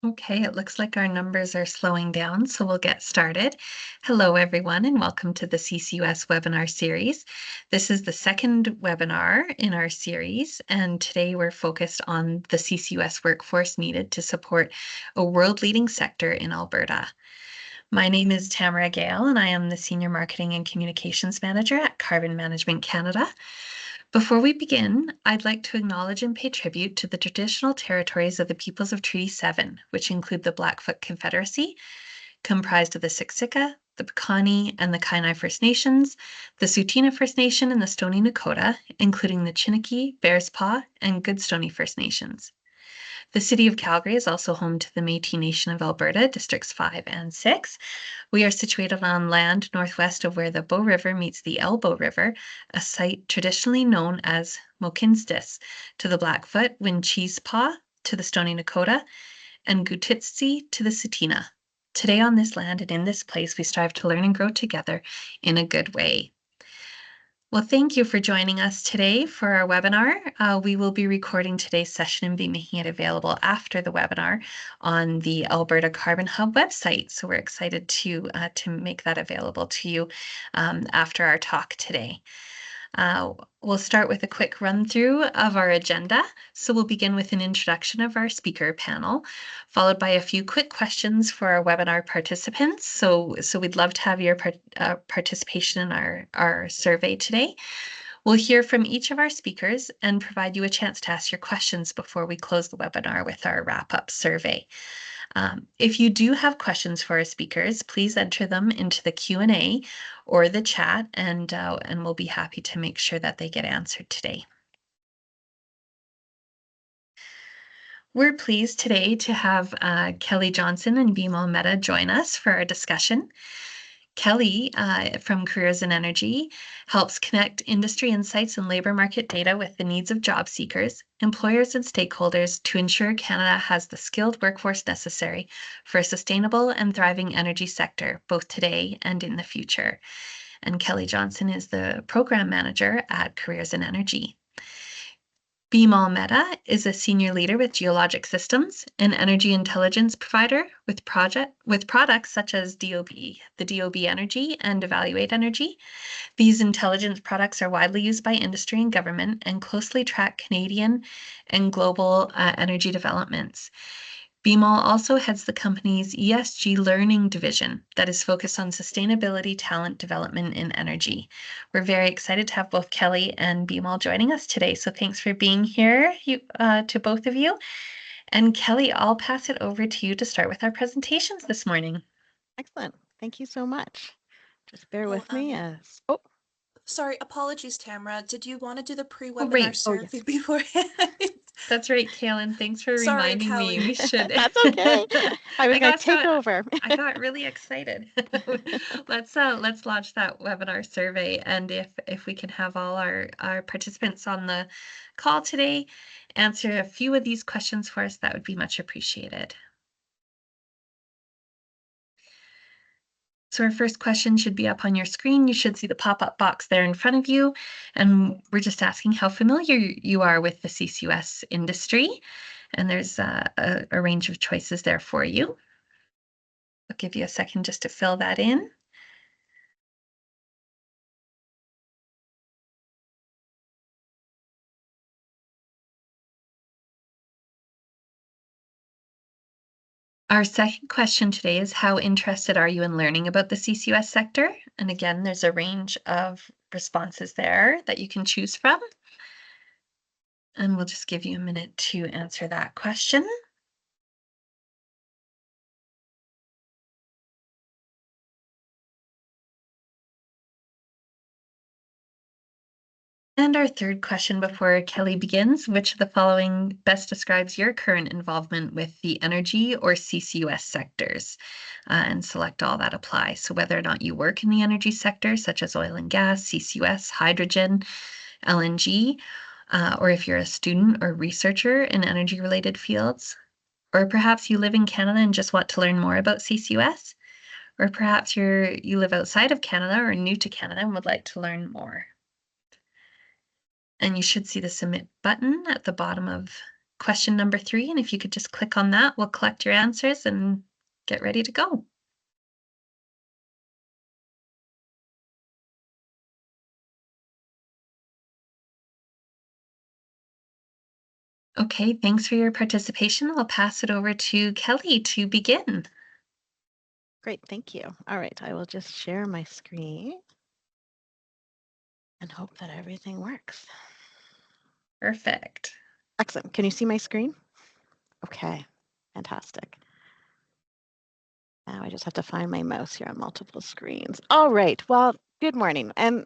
Okay, it looks like our numbers are slowing down, so we'll get started. Hello, everyone, and welcome to the CCUS webinar series. This is the second webinar in our series, and today we're focused on the CCUS workforce needed to support a world-leading sector in Alberta. My name is Tamara Gale, and I am the Senior Marketing and Communications Manager at Carbon Management Canada. Before we begin, I'd like to acknowledge and pay tribute to the traditional territories of the peoples of Treaty 7, which include the Blackfoot Confederacy, comprised of the Siksika, the Piikani, and the Kainai First Nations, the Tsuut'ina First Nation, and the Stoney Nakoda, including the Chiniki, Bearspaw, and Goodstoney First Nations. The City of Calgary is also home to the Métis Nation of Alberta, Districts 5 and 6. We are situated on land northwest of where the Bow River meets the Elbow River, a site traditionally known as Mohkinstsis to the Blackfoot, Wincheespaw to the Stoney Nakoda, and Gutitsi to the Tsuut'ina. Today on this land and in this place, we strive to learn and grow together in a good way. Well, thank you for joining us today for our webinar. We will be recording today's session and be making it available after the webinar on the Alberta Carbon Hub website. So we're excited to make that available to you after our talk today. We'll start with a quick run through of our agenda. So we'll begin with an introduction of our speaker panel, followed by a few quick questions for our webinar participants. So we'd love to have your participation in our survey today. We'll hear from each of our speakers and provide you a chance to ask your questions before we close the webinar with our wrap-up survey. If you do have questions for our speakers, please enter them into the Q&A or the chat, and we'll be happy to make sure that they get answered today. We're pleased today to have Kelly Johnson and Bimal Mehta join us for our discussion. Kelly from Careers in Energy helps connect industry insights and labor market data with the needs of job seekers, employers, and stakeholders to ensure Canada has the skilled workforce necessary for a sustainable and thriving energy sector, both today and in the future. And Kelly Johnson is the program manager at Careers in Energy. Bimal Mehta is a senior leader with Geologic Systems, an energy intelligence provider with products such as DOB, the DOB Energy and Evaluate Energy. These intelligence products are widely used by industry and government and closely track Canadian and global energy developments. Bimal also heads the company's ESG learning division that is focused on sustainability talent development in energy. We're very excited to have both Kelly and Bimal joining us today. So thanks for being here to both of you. And Kelly, I'll pass it over to you to start with our presentations this morning. Excellent. Thank you so much. Just bear with me as... Oh, sorry, apologies, Tamara. Did you want to do the pre-webinar survey beforehand? That's right, Kaylin. Thanks for reminding me. We should. That's okay. I was going to take over. I got really excited. Let's launch that webinar survey, and if we can have all our participants on the call today answer a few of these questions for us, that would be much appreciated. So our first question should be up on your screen. You should see the pop-up box there in front of you. And we're just asking how familiar you are with the CCUS industry. And there's a range of choices there for you. I'll give you a second just to fill that in. Our second question today is, how interested are you in learning about the CCUS sector? And again, there's a range of responses there that you can choose from. And we'll just give you a minute to answer that question. And our third question before Kelly begins, which of the following best describes your current involvement with the energy or CCUS sectors? And select all that apply. So whether or not you work in the energy sector, such as oil and gas, CCUS, hydrogen, LNG, or if you're a student or researcher in energy-related fields, or perhaps you live in Canada and just want to learn more about CCUS, or perhaps you live outside of Canada or new to Canada and would like to learn more. And you should see the submit button at the bottom of question number 3, and if you could just click on that, we'll collect your answers and get ready to go. Okay, thanks for your participation. I'll pass it over to Kelly to begin. Great, thank you. All right, I will just share my screen and hope that everything works. Perfect. Excellent. Can you see my screen? Okay, fantastic. Now I just have to find my mouse here on multiple screens. All right, well, good morning. And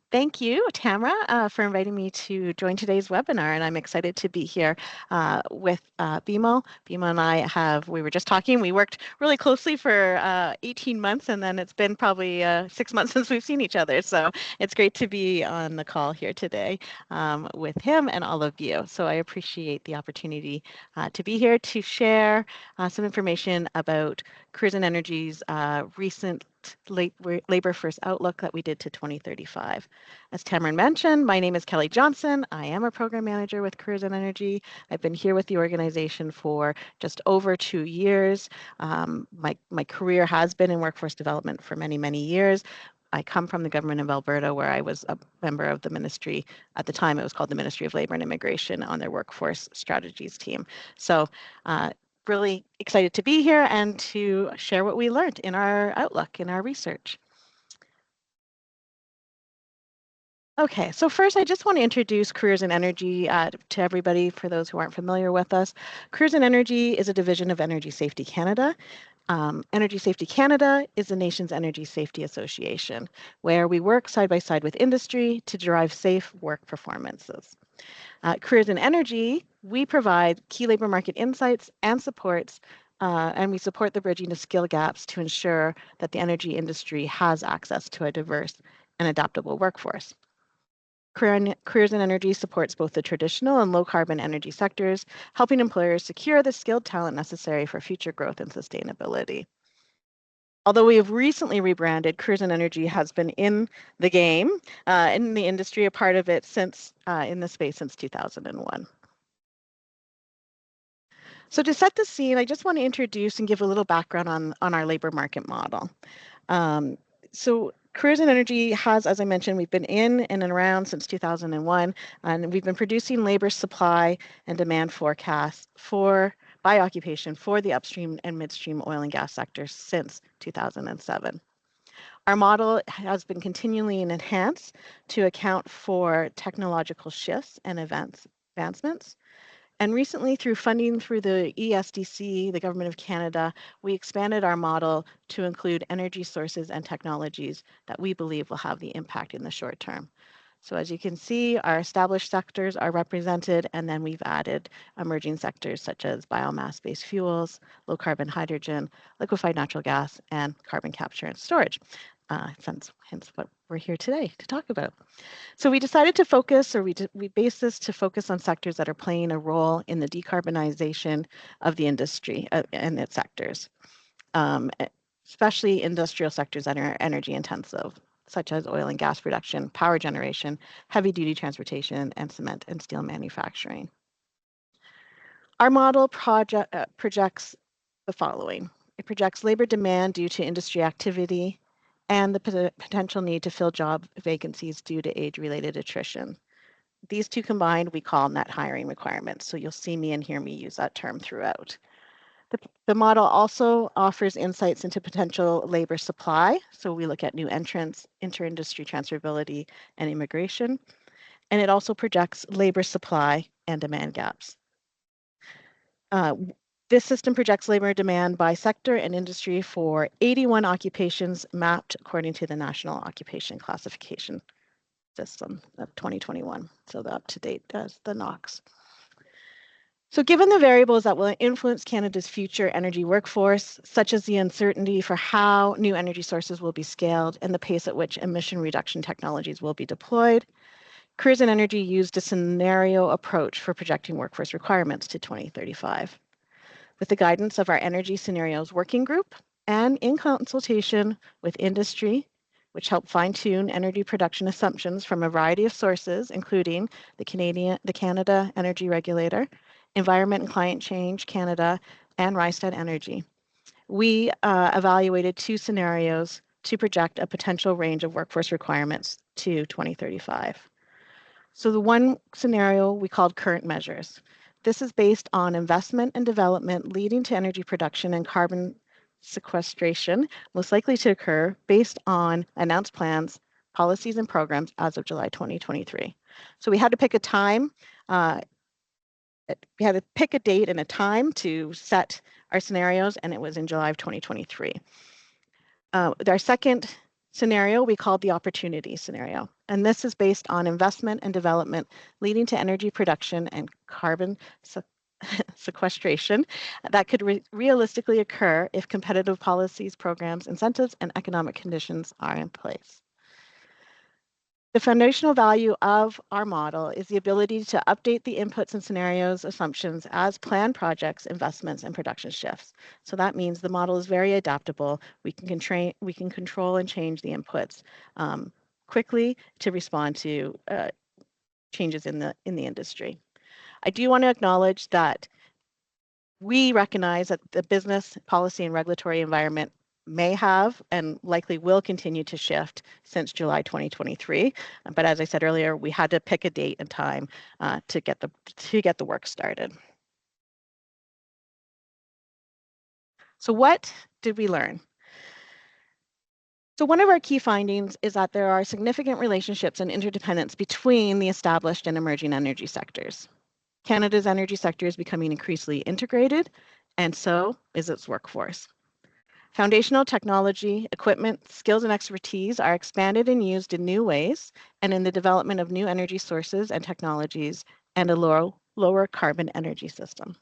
thank you, Tamara, for inviting me to join today's webinar, and I'm excited to be here with BMO. BMO and we were just talking, we worked really closely for 18 months, and then it's been probably 6 months since we've seen each other, so it's great to be on the call here today with him and all of you. So I appreciate the opportunity to be here to share some information about Careers and Energy's recent Labor First Outlook that we did to 2035. As Tamara mentioned, my name is Kelly Johnson. I am a program manager with Careers and Energy. I've been here with the organization for just over 2 years. My career has been in workforce development for many, many years. I come from the government of Alberta, where I was a member of the ministry. At the time, it was called the Ministry of Labour and Immigration, on their workforce strategies team. So really excited to be here and to share what we learned in our outlook, in our research. Okay, so first I just want to introduce Careers and Energy to everybody, for those who aren't familiar with us. Careers and Energy is a division of Energy Safety Canada. Energy Safety Canada is the nation's energy safety association, where we work side by side with industry to derive safe work performances. Careers in Energy, we provide key labor market insights and supports, and we support the bridging of skill gaps to ensure that the energy industry has access to a diverse and adaptable workforce. Careers in Energy supports both the traditional and low carbon energy sectors, helping employers secure the skilled talent necessary for future growth and sustainability. Although we have recently rebranded, Careers and Energy has been in the game, in the industry, a part of it since in the space since 2001. So to set the scene, I just want to introduce and give a little background on our labor market model. So Careers and Energy has, as I mentioned, we've been in and around since 2001, and we've been producing labor supply and demand forecasts by occupation for the upstream and midstream oil and gas sectors since 2007. Our model has been continually enhanced to account for technological shifts and advancements. And recently, through funding through the ESDC, the Government of Canada, we expanded our model to include energy sources and technologies that we believe will have the impact in the short term. So as you can see, our established sectors are represented, and then we've added emerging sectors such as biomass-based fuels, low-carbon hydrogen, liquefied natural gas, and carbon capture and storage. Hence what we're here today to talk about. So we decided to focus, or we based this to focus on sectors that are playing a role in the decarbonization of the industry and its sectors, especially industrial sectors that are energy intensive, such as oil and gas production, power generation, heavy duty transportation, and cement and steel manufacturing. Our model projects the following. It projects labor demand due to industry activity and the potential need to fill job vacancies due to age-related attrition. These two combined, we call net hiring requirements. So you'll see me and hear me use that term throughout. The model also offers insights into potential labor supply. So we look at new entrants, inter-industry transferability, and immigration. And it also projects labor supply and demand gaps. This system projects labor demand by sector and industry for 81 occupations mapped according to the National Occupation Classification System of 2021. So the up-to-date the NOx. So given the variables that will influence Canada's future energy workforce, such as the uncertainty for how new energy sources will be scaled and the pace at which emission reduction technologies will be deployed, Careers and Energy used a scenario approach for projecting workforce requirements to 2035. With the guidance of our Energy Scenarios Working Group and in consultation with industry, which helped fine-tune energy production assumptions from a variety of sources, including the Canada Energy Regulator, Environment and Climate Change Canada, and Rystad Energy. We evaluated 2 scenarios to project a potential range of workforce requirements to 2035. So the one scenario we called current measures. This is based on investment and development leading to energy production and carbon sequestration, most likely to occur based on announced plans, policies, and programs as of July 2023. So we had to pick a time. We had to pick a date and a time to set our scenarios, and it was in July of 2023. Our second scenario we called the opportunity scenario, and this is based on investment and development leading to energy production and carbon sequestration that could realistically occur if competitive policies, programs, incentives, and economic conditions are in place. The foundational value of our model is the ability to update the inputs and scenarios assumptions as planned projects, investments, and production shifts. So that means the model is very adaptable. We can control and change the inputs quickly to respond to changes in the industry. I do want to acknowledge that we recognize that the business, policy, and regulatory environment may have and likely will continue to shift since July 2023. But as I said earlier, we had to pick a date and time to get the work started. So what did we learn? So one of our key findings is that there are significant relationships and interdependence between the established and emerging energy sectors. Canada's energy sector is becoming increasingly integrated, and so is its workforce. Foundational technology, equipment, skills, and expertise are expanded and used in new ways and in the development of new energy sources and technologies and a lower carbon energy system.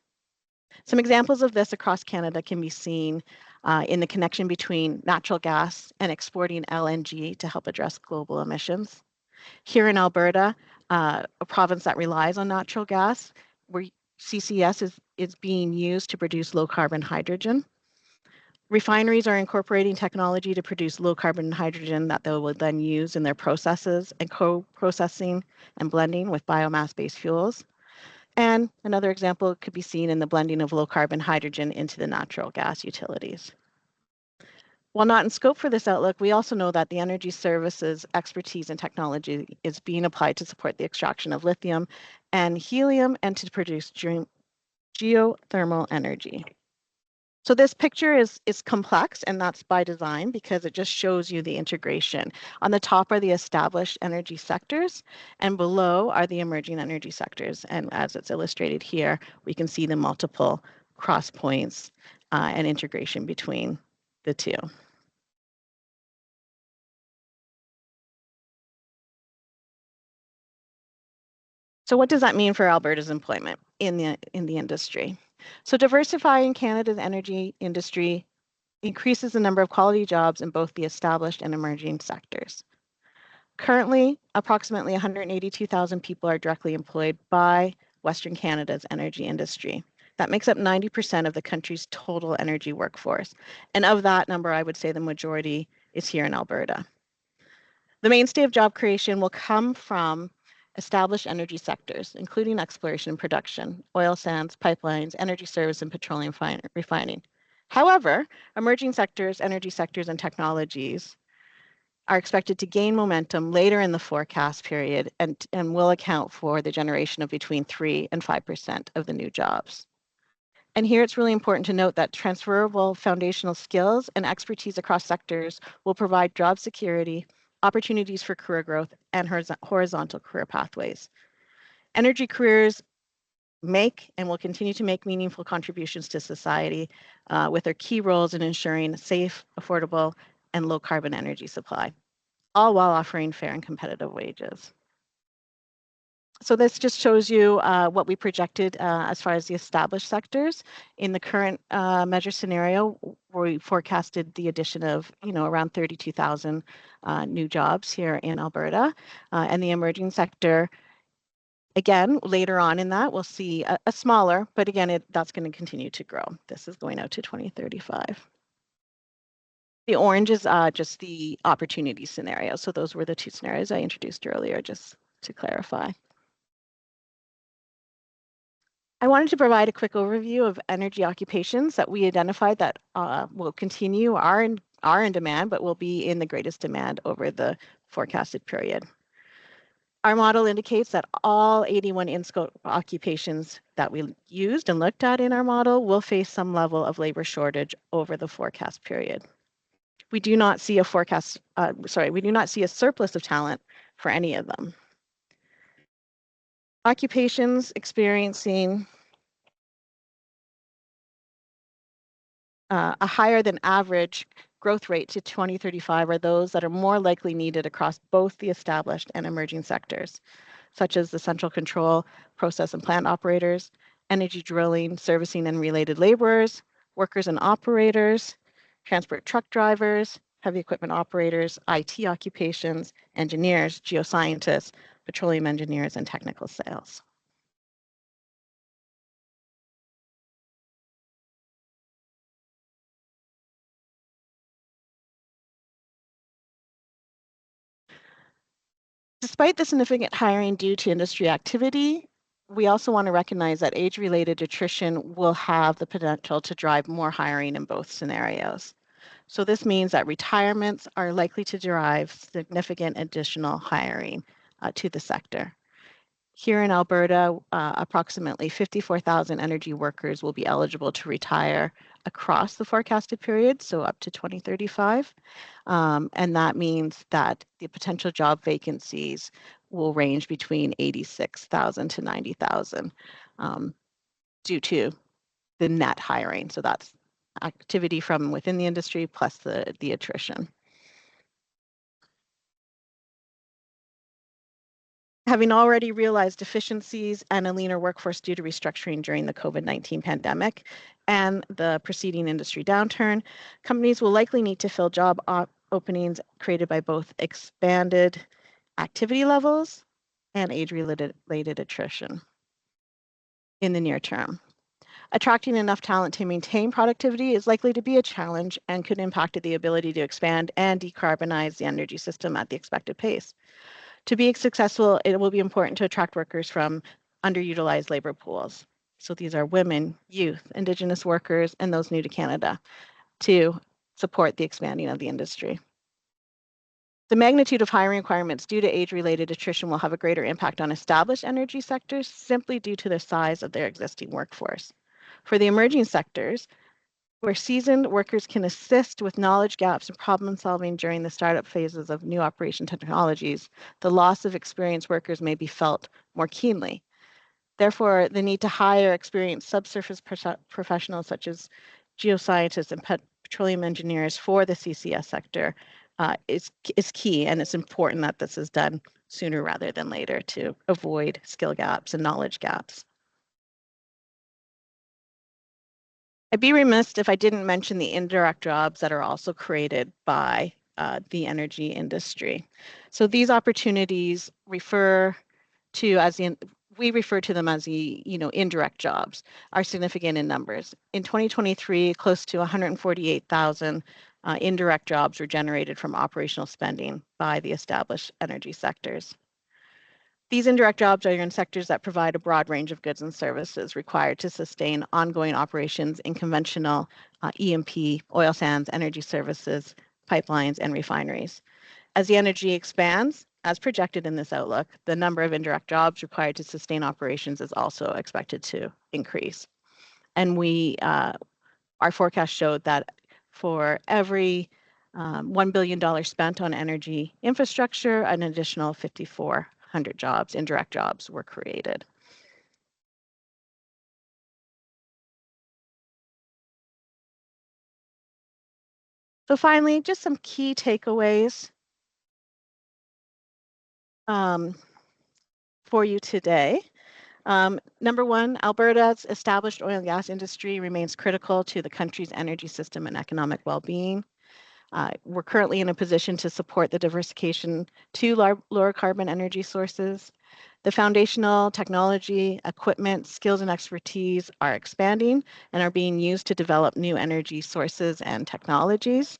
Some examples of this across Canada can be seen in the connection between natural gas and exporting LNG to help address global emissions. Here in Alberta, a province that relies on natural gas, where CCUS is being used to produce low carbon hydrogen. Refineries are incorporating technology to produce low carbon hydrogen that they will then use in their processes and co-processing and blending with biomass-based fuels. And another example could be seen in the blending of low carbon hydrogen into the natural gas utilities. While not in scope for this outlook, we also know that the energy services expertise and technology is being applied to support the extraction of lithium and helium and to produce geothermal energy. So this picture is complex, and that's by design because it just shows you the integration. On the top are the established energy sectors, and below are the emerging energy sectors. And as it's illustrated here, we can see the multiple cross points and integration between the two. So what does that mean for Alberta's employment in the industry? So diversifying Canada's energy industry increases the number of quality jobs in both the established and emerging sectors. Currently, approximately 182,000 people are directly employed by Western Canada's energy industry. That makes up 90% of the country's total energy workforce. And of that number, I would say the majority is here in Alberta. The mainstay of job creation will come from established energy sectors, including exploration and production, oil sands, pipelines, energy service, and petroleum refining. However, emerging sectors, energy sectors, and technologies are expected to gain momentum later in the forecast period and will account for the generation of between 3 and 5% of the new jobs. And here it's really important to note that transferable foundational skills and expertise across sectors will provide job security, opportunities for career growth, and horizontal career pathways. Energy careers make and will continue to make meaningful contributions to society with their key roles in ensuring safe, affordable, and low carbon energy supply, all while offering fair and competitive wages. So this just shows you what we projected as far as the established sectors. In the current measure scenario, we forecasted the addition of around 32,000 new jobs here in Alberta, and the emerging sector. Again, later on in that, we'll see a smaller, but again, that's going to continue to grow. This is going out to 2035. The orange is just the opportunity scenario. So those were the 2 scenarios I introduced earlier, just to clarify. I wanted to provide a quick overview of energy occupations that we identified that will continue, are in demand, but will be in the greatest demand over the forecasted period. Our model indicates that all 81 in-scope occupations that we used and looked at in our model will face some level of labor shortage over the forecast period. We do not see a surplus of talent for any of them. Occupations experiencing a higher than average growth rate to 2035 are those that are more likely needed across both the established and emerging sectors, such as the central control, process and plant operators, energy drilling, servicing and related laborers, workers and operators, transport truck drivers, heavy equipment operators, IT occupations, engineers, geoscientists, petroleum engineers, and technical sales. Despite the significant hiring due to industry activity, we also want to recognize that age-related attrition will have the potential to drive more hiring in both scenarios. So this means that retirements are likely to drive significant additional hiring to the sector. Here in Alberta, approximately 54,000 energy workers will be eligible to retire across the forecasted period, so up to 2035. And that means that the potential job vacancies will range between 86,000 to 90,000 due to the net hiring. So that's activity from within the industry plus the attrition. Having already realized efficiencies and a leaner workforce due to restructuring during the COVID-19 pandemic and the preceding industry downturn, companies will likely need to fill job openings created by both expanded activity levels and age-related attrition in the near term. Attracting enough talent to maintain productivity is likely to be a challenge and could impact the ability to expand and decarbonize the energy system at the expected pace. To be successful, it will be important to attract workers from underutilized labor pools. So these are women, youth, Indigenous workers, and those new to Canada to support the expanding of the industry. The magnitude of hiring requirements due to age-related attrition will have a greater impact on established energy sectors simply due to the size of their existing workforce. For the emerging sectors, where seasoned workers can assist with knowledge gaps and problem solving during the startup phases of new operation technologies, the loss of experienced workers may be felt more keenly. Therefore, the need to hire experienced subsurface professionals such as geoscientists and petroleum engineers for the CCS sector is key, and it's important that this is done sooner rather than later to avoid skill gaps and knowledge gaps. I'd be remiss if I didn't mention the indirect jobs that are also created by the energy industry. So these opportunities we refer to them as the indirect jobs, are significant in numbers. In 2023, close to 148,000 indirect jobs were generated from operational spending by the established energy sectors. These indirect jobs are in sectors that provide a broad range of goods and services required to sustain ongoing operations in conventional E&P, oil sands, energy services, pipelines, and refineries. As the energy expands, as projected in this outlook, the number of indirect jobs required to sustain operations is also expected to increase. And our forecast showed that for every $1 billion spent on energy infrastructure, an additional 5,400 jobs, indirect jobs, were created. So finally, just some key takeaways for you today. Number one, Alberta's established oil and gas industry remains critical to the country's energy system and economic well-being. We're currently in a position to support the diversification to lower carbon energy sources. The foundational technology, equipment, skills, and expertise are expanding and are being used to develop new energy sources and technologies.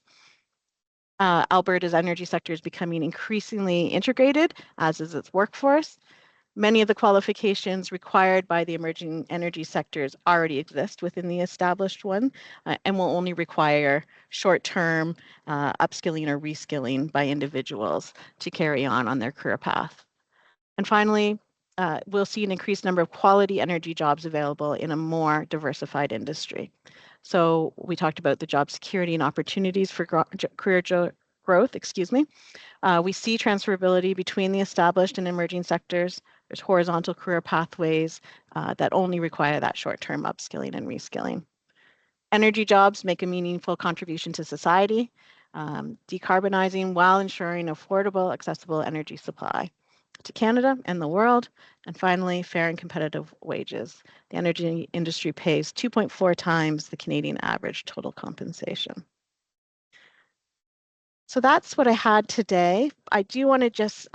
Alberta's energy sector is becoming increasingly integrated, as is its workforce. Many of the qualifications required by the emerging energy sectors already exist within the established one and will only require short-term upskilling or reskilling by individuals to carry on their career path. And finally, we'll see an increased number of quality energy jobs available in a more diversified industry. So we talked about the job security and opportunities for career growth, we see transferability between the established and emerging sectors. There's horizontal career pathways that only require that short-term upskilling and reskilling. Energy jobs make a meaningful contribution to society, decarbonizing while ensuring affordable, accessible energy supply to Canada and the world. And finally, fair and competitive wages. The energy industry pays 2.4 times the Canadian average total compensation. So that's what I had today. I do want to just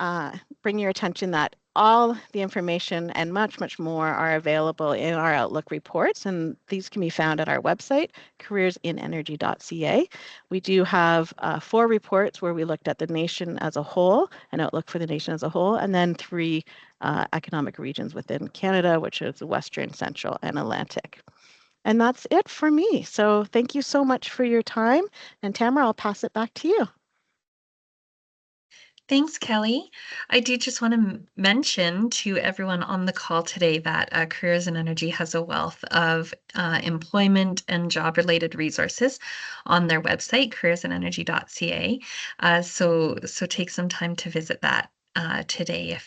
bring your attention that all the information and much more are available in our Outlook reports, and these can be found at our website, careersinenergy.ca. We do have 4 reports where we looked at the nation as a whole, an outlook for the nation as a whole, and then 3 economic regions within Canada, which is the Western, Central, and Atlantic. And that's it for me. So thank you so much for your time. And Tamara, I'll pass it back to you. Thanks, Kelly. I do just want to mention to everyone on the call today that Careers in Energy has a wealth of employment and job-related resources on their website, careersinenergy.ca. So take some time to visit that today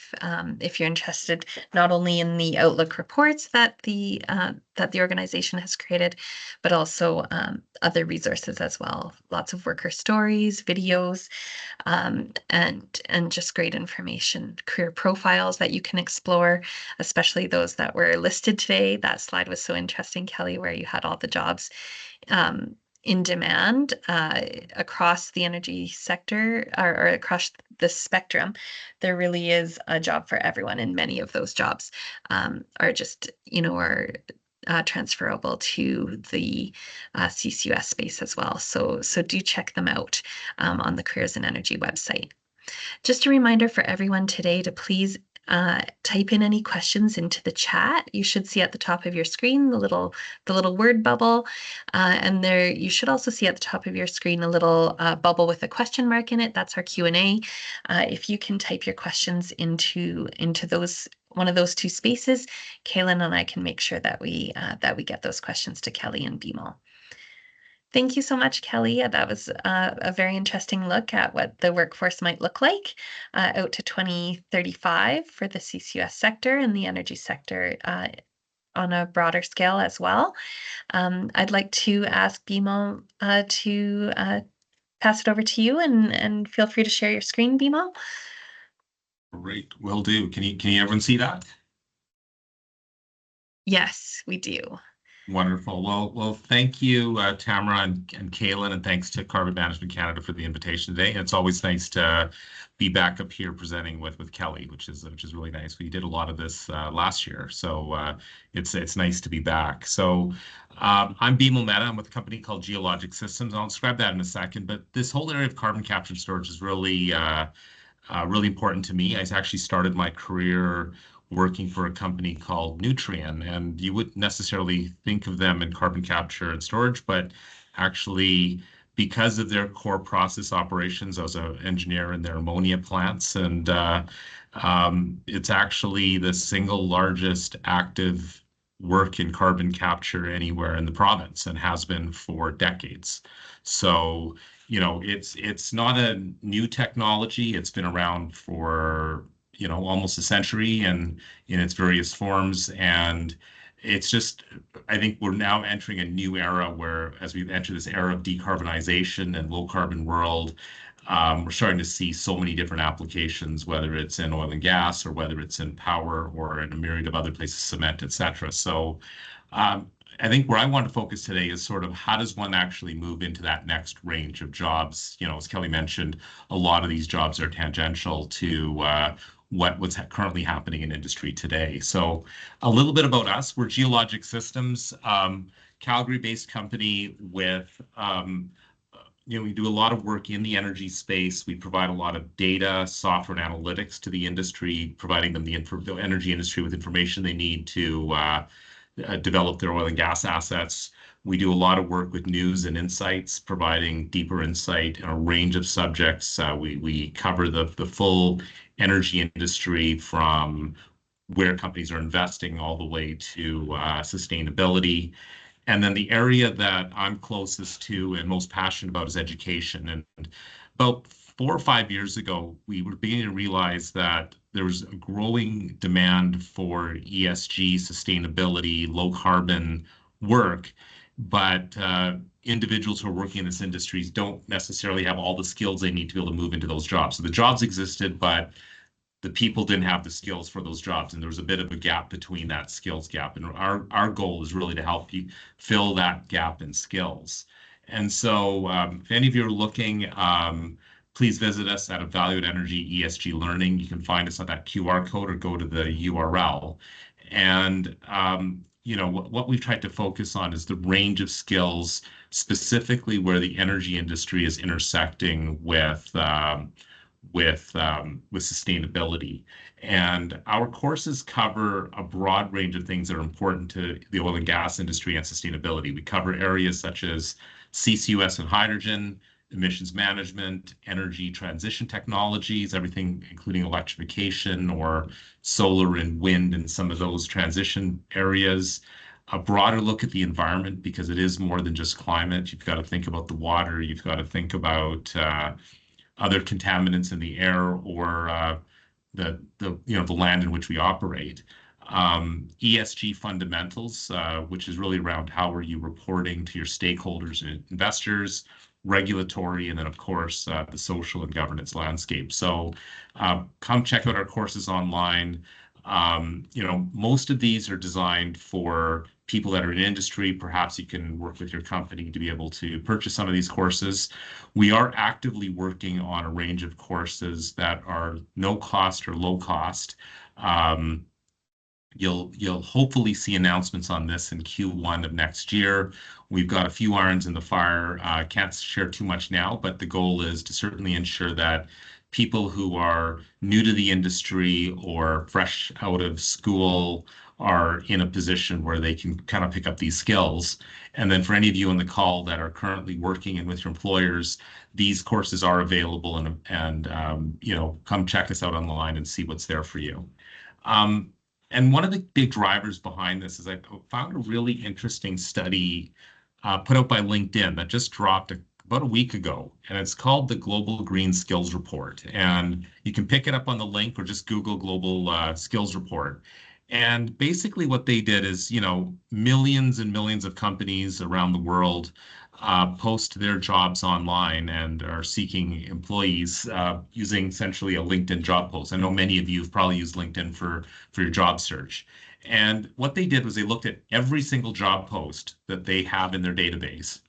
if you're interested not only in the Outlook reports that the organization has created, but also other resources as well. Lots of worker stories, videos, and just great information, career profiles that you can explore, especially those that were listed today. That slide was so interesting, Kelly, where you had all the jobs in demand across the energy sector or across the spectrum. There really is a job for everyone, and many of those jobs are just, transferable to the CCUS space as well. So do check them out on the Careers in Energy website. Just a reminder for everyone today to please type in any questions into the chat. You should see at the top of your screen the little word bubble, and there you should also see at the top of your screen a little bubble with a question mark in it. That's our Q&A. If you can type your questions into those one of those 2 spaces, Kaylin and I can make sure that we get those questions to Kelly and BMO. Thank you so much, Kelly. That was a very interesting look at what the workforce might look like out to 2035 for the CCUS sector and the energy sector on a broader scale as well. I'd like to ask BMO to pass it over to you and feel free to share your screen, BMO. Great, will do. Can everyone see that? Yes, we do. Wonderful. Well, thank you, Tamara and Kaylin, and thanks to Carbon Management Canada for the invitation today. And it's always nice to be back up here presenting with Kelly, which is really nice. We did a lot of this last year, so it's nice to be back. So I'm BMO Mehta. I'm with a company called Geologic Systems. I'll describe that in a second. But this whole area of carbon capture and storage is really really important to me. I actually started my career working for a company called Nutrien, and you wouldn't necessarily think of them in carbon capture and storage, but actually because of their core process operations, I was an engineer in their ammonia plants, and it's actually the single largest active work in carbon capture anywhere in the province and has been for decades. So, it's not a new technology. It's been around for almost a century and in its various forms. And it's just, I think we're now entering a new era where, as we've entered this era of decarbonization and low carbon world, we're starting to see so many different applications, whether it's in oil and gas or whether it's in power or in a myriad of other places, cement, et cetera. So I think where I want to focus today is sort of how does one actually move into that next range of jobs? As Kelly mentioned, a lot of these jobs are tangential to what's currently happening in industry today. So a little bit about us. We're Geologic Systems, Calgary-based company with we do a lot of work in the energy space. We provide a lot of data, software, and analytics to the industry, providing them the energy industry with information they need to develop their oil and gas assets. We do a lot of work with news and insights, providing deeper insight in a range of subjects. We cover the full energy industry from where companies are investing all the way to sustainability. And then the area that I'm closest to and most passionate about is education. And about 4 or 5 years ago, we were beginning to realize that there was a growing demand for ESG, sustainability, low carbon work, but individuals who are working in this industries don't necessarily have all the skills they need to be able to move into those jobs. So the jobs existed, but the people didn't have the skills for those jobs, and there was a bit of a gap between that skills gap. And our goal is really to help you fill that gap in skills. And so if any of you are looking, please visit us at Evaluate Energy ESG Learning. You can find us on that QR code or go to the URL. And what we've tried to focus on is the range of skills, specifically where the energy industry is intersecting with sustainability. And our courses cover a broad range of things that are important to the oil and gas industry and sustainability. We cover areas such as CCUS and hydrogen, emissions management, energy transition technologies, everything including electrification or solar and wind and some of those transition areas. A broader look at the environment, because it is more than just climate. You've got to think about the water, you've got to think about other contaminants in the air or the land in which we operate. ESG fundamentals, which is really around how are you reporting to your stakeholders and investors, regulatory, and then of course the social and governance landscape. So come check out our courses online. Most of these are designed for people that are in industry. Perhaps you can work with your company to be able to purchase some of these courses. We are actively working on a range of courses that are no cost or low cost. You'll hopefully see announcements on this in Q1 of next year. We've got a few irons in the fire. Can't share too much now, but the goal is to certainly ensure that people who are new to the industry or fresh out of school are in a position where they can kind of pick up these skills. And then for any of you on the call that are currently working and with your employers, these courses are available and come check us out online and see what's there for you. And one of the big drivers behind this is I found a really interesting study put out by LinkedIn that just dropped about a week ago, and it's called the Global Green Skills Report. And you can pick it up on the link or just Google Global Skills Report. And basically what they did is, millions and millions of companies around the world post their jobs online and are seeking employees using essentially a LinkedIn job post. I know many of you have probably used LinkedIn for your job search. And what they did was they looked at every single job post that they have in their database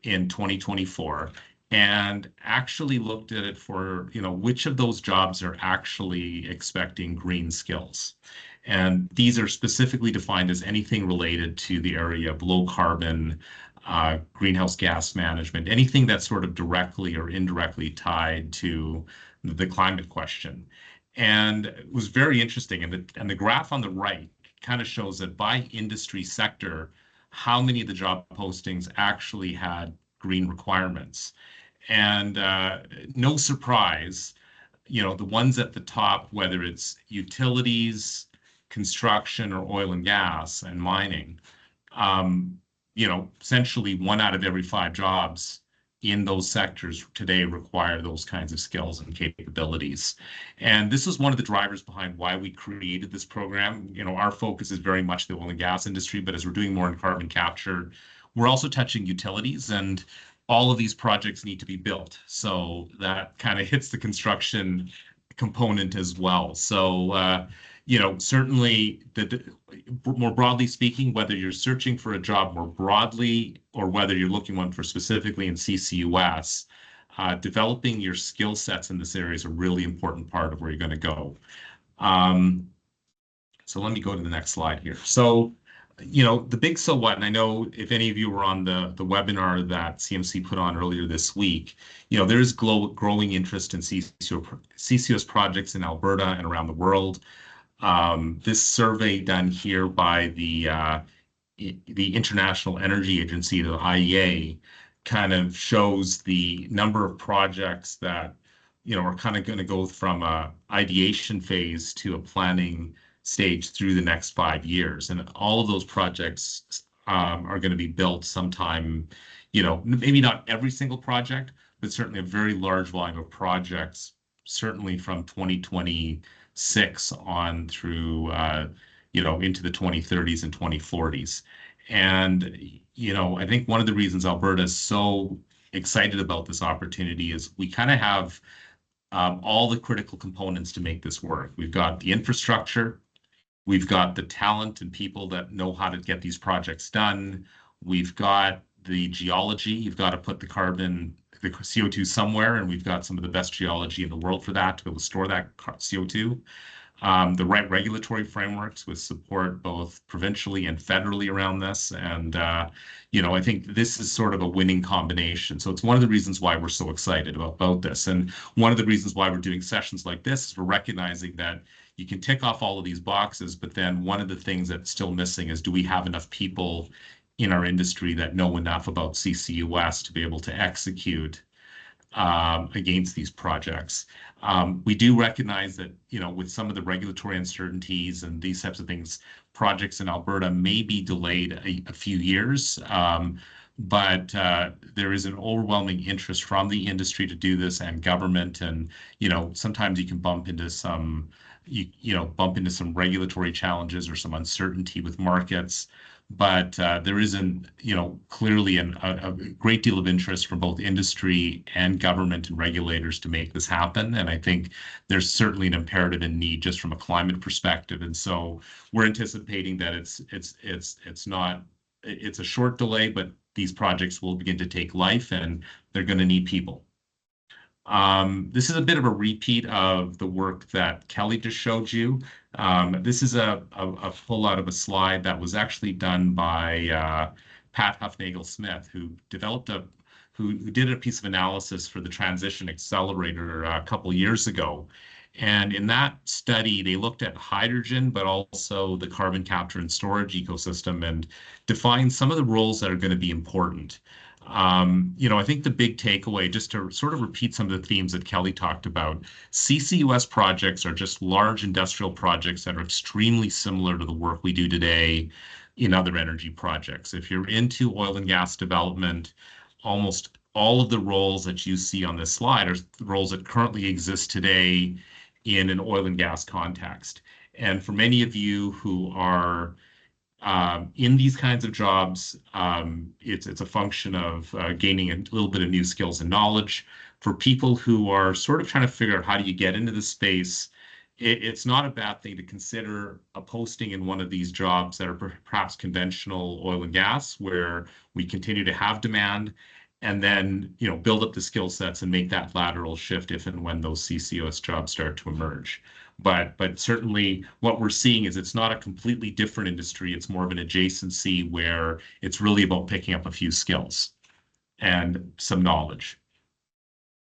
in 2024 and actually looked at it for, which of those jobs are actually expecting green skills. And these are specifically defined as anything related to the area of low carbon, greenhouse gas management, anything that's sort of directly or indirectly tied to the climate question. And it was very interesting. And the graph on the right kind of shows that by industry sector, how many of the job postings actually had green requirements. And no surprise, the ones at the top, whether it's utilities, construction, or oil and gas and mining, essentially 1 out of every 5 jobs in those sectors today require those kinds of skills and capabilities. And this is one of the drivers behind why we created this program. Our focus is very much the oil and gas industry, but as we're doing more in carbon capture, we're also touching utilities, and all of these projects need to be built. So that kind of hits the construction component as well. So, certainly more broadly speaking, whether you're searching for a job more broadly or whether you're looking one for specifically in CCUS, developing your skill sets in this area is a really important part of where you're going to go. So let me go to the next slide here. So the big so what, and I know if any of you were on the webinar that CMC put on earlier this week, there's growing interest in CCUS projects in Alberta and around the world. This survey done here by the International Energy Agency, the IEA, kind of shows the number of projects that are kind of going to go from a ideation phase to a planning stage through the next 5 years, and all of those projects are going to be built sometime. Maybe not every single project, but certainly a very large volume of projects, certainly from 2026 on through into the 2030s and 2040s. And, I think one of the reasons Alberta is so excited about this opportunity is we kind of have all the critical components to make this work. We've got the infrastructure, we've got the talent and people that know how to get these projects done. We've got the geology. You've got to put the CO2 somewhere, and we've got some of the best geology in the world for that, to be able to store that CO2. The right regulatory frameworks with support both provincially and federally around this. And, I think this is sort of a winning combination. So it's one of the reasons why we're so excited about this. And one of the reasons why we're doing sessions like this is we're recognizing that you can tick off all of these boxes, but then one of the things that's still missing is, do we have enough people in our industry that know enough about CCUS to be able to execute against these projects? We do recognize that, with some of the regulatory uncertainties and these types of things, projects in Alberta may be delayed a few years. But there is an overwhelming interest from the industry to do this, and government. And, sometimes you can bump into some regulatory challenges or some uncertainty with markets. But there isn't, clearly a great deal of interest from both industry and government and regulators to make this happen. And I think there's certainly an imperative and need just from a climate perspective. And so we're anticipating that it's a short delay, but these projects will begin to take life, and they're going to need people. This is a bit of a repeat of the work that Kelly just showed you. This is a pull out of a slide that was actually done by Pat Huffnagel-Smith, who did a piece of analysis for the Transition Accelerator a couple years ago. And in that study, they looked at hydrogen, but also the carbon capture and storage ecosystem, and defined some of the roles that are going to be important. I think the big takeaway, just to sort of repeat some of the themes that Kelly talked about, CCUS projects are just large industrial projects that are extremely similar to the work we do today in other energy projects. If you're into oil and gas development, almost all of the roles that you see on this slide are roles that currently exist today in an oil and gas context. And for many of you who are in these kinds of jobs, it's a function of gaining a little bit of new skills and knowledge. For people who are sort of trying to figure out how do you get into the space, it's not a bad thing to consider a posting in one of these jobs that are perhaps conventional oil and gas, where we continue to have demand, and then build up the skill sets and make that lateral shift if and when those CCUS jobs start to emerge. But certainly what we're seeing is it's not a completely different industry. It's more of an adjacency where it's really about picking up a few skills and some knowledge.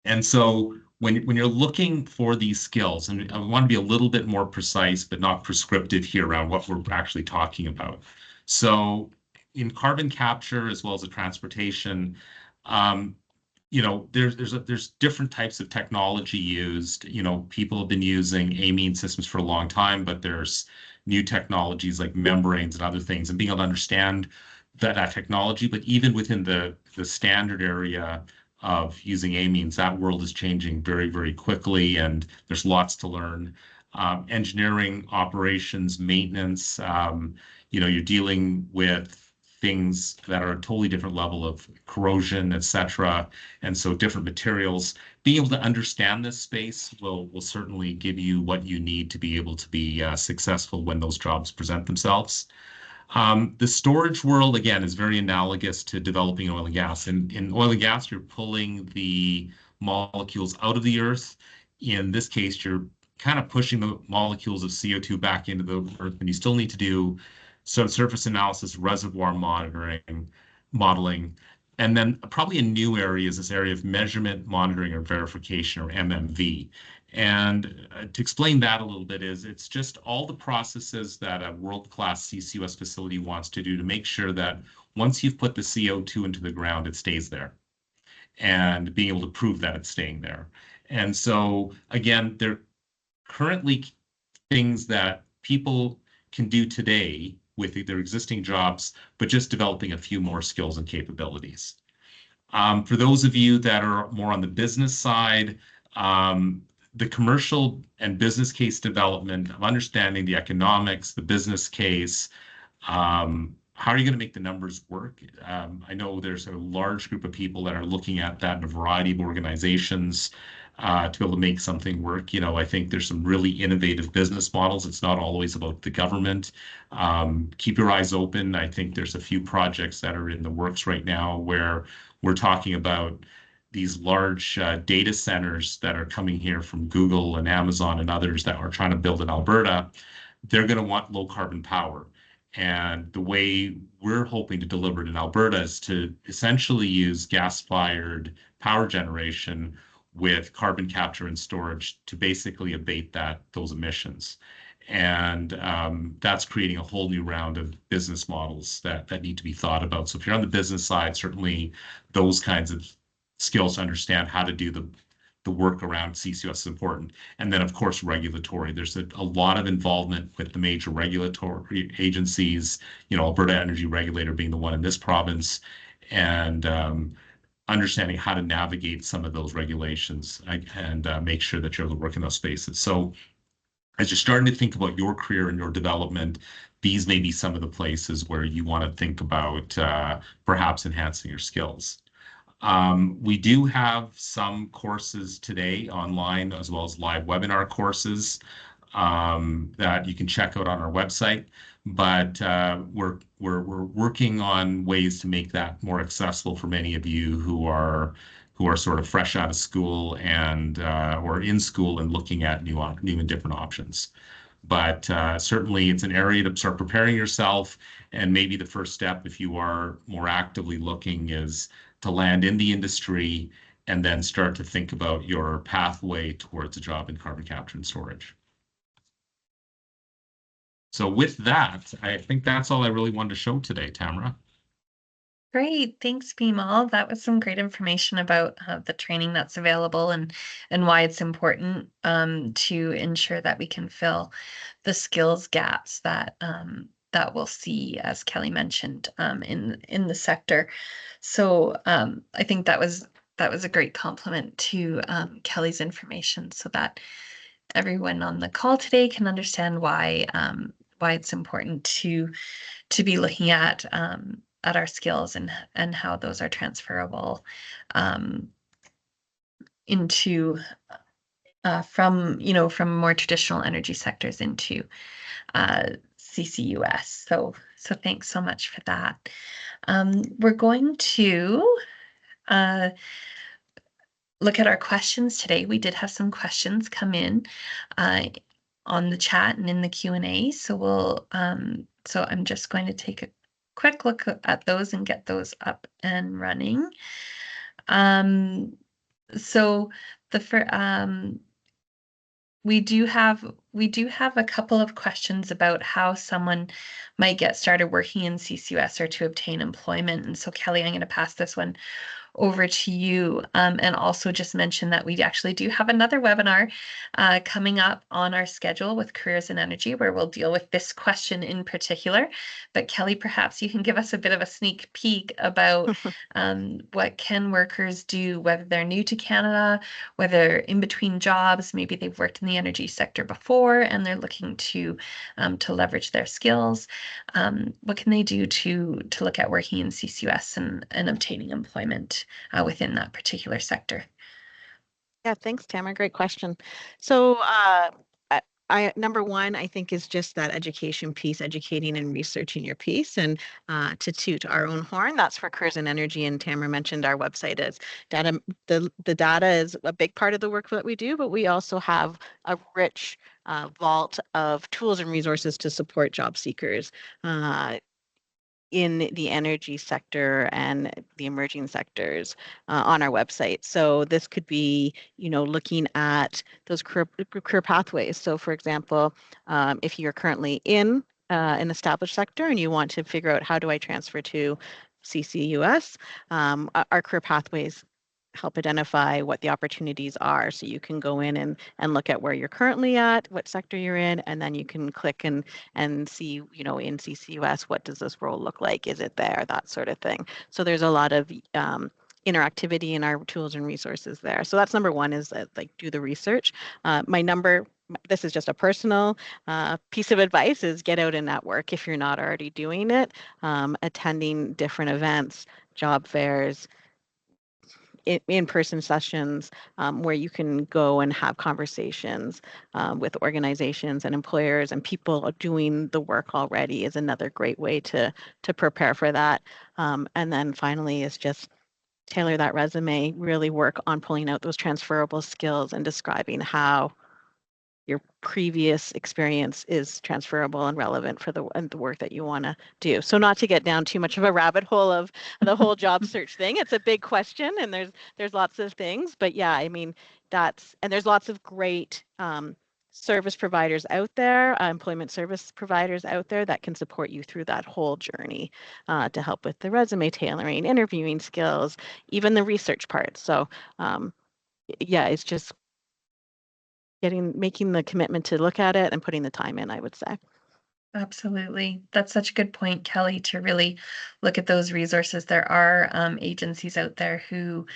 And so when you're looking for these skills, and I want to be a little bit more precise, but not prescriptive here around what we're actually talking about. So in carbon capture, as well as the transportation, there's different types of technology used. People have been using amine systems for a long time, but there's new technologies like membranes and other things, and being able to understand that technology. But even within the standard area of using amines, that world is changing very, very quickly, and there's lots to learn. Engineering, operations, maintenance, you're dealing with things that are a totally different level of corrosion, et cetera. And so different materials. Being able to understand this space will certainly give you what you need to be able to be successful when those jobs present themselves. The storage world, again, is very analogous to developing oil and gas. In oil and gas, you're pulling the molecules out of the earth. In this case, you're kind of pushing the molecules of CO2 back into the earth, and you still need to do subsurface analysis, reservoir modeling, and then probably a new area is this area of measurement, monitoring, or verification, or MMV. And to explain that a little bit is it's just all the processes that a world-class CCUS facility wants to do to make sure that once you've put the CO2 into the ground, it stays there, and being able to prove that it's staying there. And so, again, there currently things that people can do today with their existing jobs, but just developing a few more skills and capabilities. For those of you that are more on the business side, the commercial and business case development of understanding the economics, the business case, how are you going to make the numbers work? I know there's a large group of people that are looking at that in a variety of organizations to be able to make something work. You know, I think there's some really innovative business models. It's not always about the government. Keep your eyes open. I think there's a few projects that are in the works right now where we're talking about these large data centers that are coming here from Google and Amazon and others that are trying to build in Alberta. They're going to want low carbon power. And the way we're hoping to deliver it in Alberta is to essentially use gas-fired power generation with carbon capture and storage to basically abate those emissions. And that's creating a whole new round of business models that need to be thought about. So if you're on the business side, certainly those kinds of skills to understand how to do the work around CCUS is important. And then, of course, regulatory. There's a lot of involvement with the major regulatory agencies, you know, Alberta Energy Regulator being the one in this province, and understanding how to navigate some of those regulations and make sure that you're able to work in those spaces. So as you're starting to think about your career and your development, these may be some of the places where you want to think about perhaps enhancing your skills. We do have some courses today online, as well as live webinar courses that you can check out on our website. But we're working on ways to make that more accessible for many of you who are sort of fresh out of school and or in school and looking at new and different options. But certainly it's an area to start preparing yourself. And maybe the first step, if you are more actively looking, is to land in the industry and then start to think about your pathway towards a job in carbon capture and storage. So with that, I think that's all I really wanted to show today, Tamara. Great, thanks, Bimal. That was some great information about the training that's available and why it's important to ensure that we can fill the skills gaps that that we'll see, as Kelly mentioned, in the sector. So I think that was a great compliment to Kelly's information, so that everyone on the call today can understand why it's important to be looking at our skills and how those are transferable into from more traditional energy sectors into CCUS. So thanks so much for that. We're going to look at our questions today. We did have some questions come in on the chat and in the Q&A. So so I'm just going to take a quick look at those and get those up and running. So we do have a couple of questions about how someone might get started working in CCUS or to obtain employment. And so Kelly, I'm going to pass this one over to you, and also just mention that we actually do have another webinar coming up on our schedule with Careers in Energy, where we'll deal with this question in particular. But Kelly, perhaps you can give us a bit of a sneak peek about what can workers do, whether they're new to Canada, whether in between jobs, maybe they've worked in the energy sector before and they're looking to leverage their skills. What can they do to look at working in CCUS and obtaining employment within that particular sector? Yeah, thanks, Tamara. Great question. So number one, I think, is just that education piece, educating and researching your piece. And to toot our own horn, that's for Careers and Energy. And Tamara mentioned our website is data. The data is a big part of the work that we do, but we also have a rich vault of tools and resources to support job seekers in the energy sector and the emerging sectors on our website. So this could be, looking at those career pathways. So for example, if you're currently in an established sector and you want to figure out how do I transfer to CCUS, our career pathways help identify what the opportunities are. So you can go in and look at where you're currently at, what sector you're in, and then you can click and see, in CCUS, what does this role look like? Is it there? That sort of thing. So there's a lot of interactivity in our tools and resources there. So that's number one, is like do the research. This is just a personal piece of advice, is get out and network if you're not already doing it. Attending different events, job fairs, in-person sessions where you can go and have conversations with organizations and employers and people doing the work already is another great way to prepare for that. And then finally is just tailor that resume, really work on pulling out those transferable skills and describing how your previous experience is transferable and relevant for the work that you want to do. So not to get down too much of a rabbit hole of the whole job search thing. It's a big question and there's lots of things, but yeah, I mean, and there's lots of great service providers out there, employment service providers out there that can support you through that whole journey to help with the resume tailoring, interviewing skills, even the research part. So yeah, it's just making the commitment to look at it and putting the time in, I would say. Absolutely. That's such a good point, Kelly, to really look at those resources. There are agencies out there who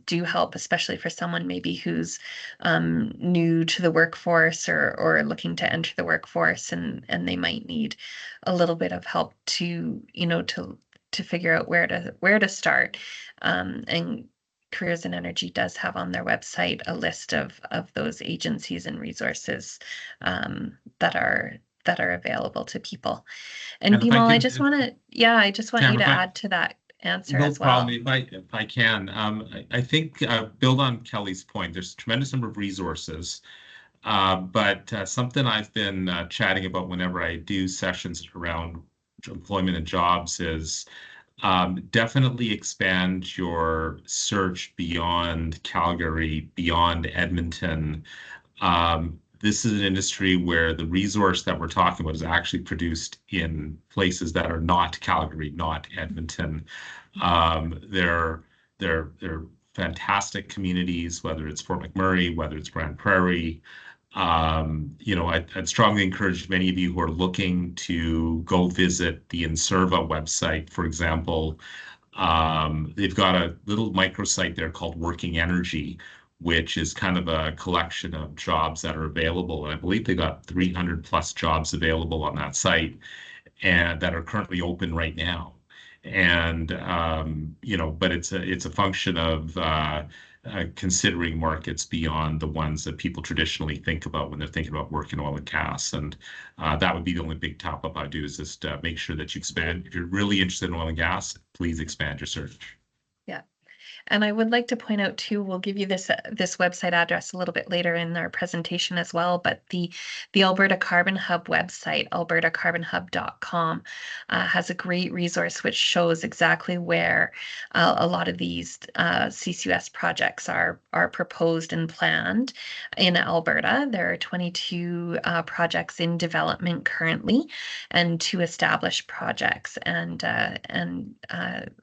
do help, especially for someone maybe who's new to the workforce or looking to enter the workforce, and they might need a little bit of help to, to figure out where to start. And Careers and Energy does have on their website a list of those agencies and resources that are available to people. And Bimal, I just want to you to add to that answer as well. No problem. If I can, I think build on Kelly's point. There's a tremendous number of resources, but something I've been chatting about whenever I do sessions around employment and jobs is definitely expand your search beyond Calgary, beyond Edmonton. This is an industry where the resource that we're talking about is actually produced in places that are not Calgary, not Edmonton. They're fantastic communities, whether it's Fort McMurray, whether it's Grand Prairie. I'd strongly encourage many of you who are looking to go visit the Inserva website, for example. They've got a little microsite there called Working Energy, which is kind of a collection of jobs that are available. And I believe they got 300 plus jobs available on that site and that are currently open right now. And, but it's a function of considering markets beyond the ones that people traditionally think about when they're thinking about work in oil and gas. And that would be the only big top up I do, is just make sure that you expand. If you're really interested in oil and gas, please expand your search. Yeah. And I would like to point out too, we'll give you this website address a little bit later in our presentation as well, but the Alberta Carbon Hub website, albertacarbonhub.com, has a great resource which shows exactly where a lot of these CCUS projects are proposed and planned in Alberta. There are 22 projects in development currently and 2 established projects, and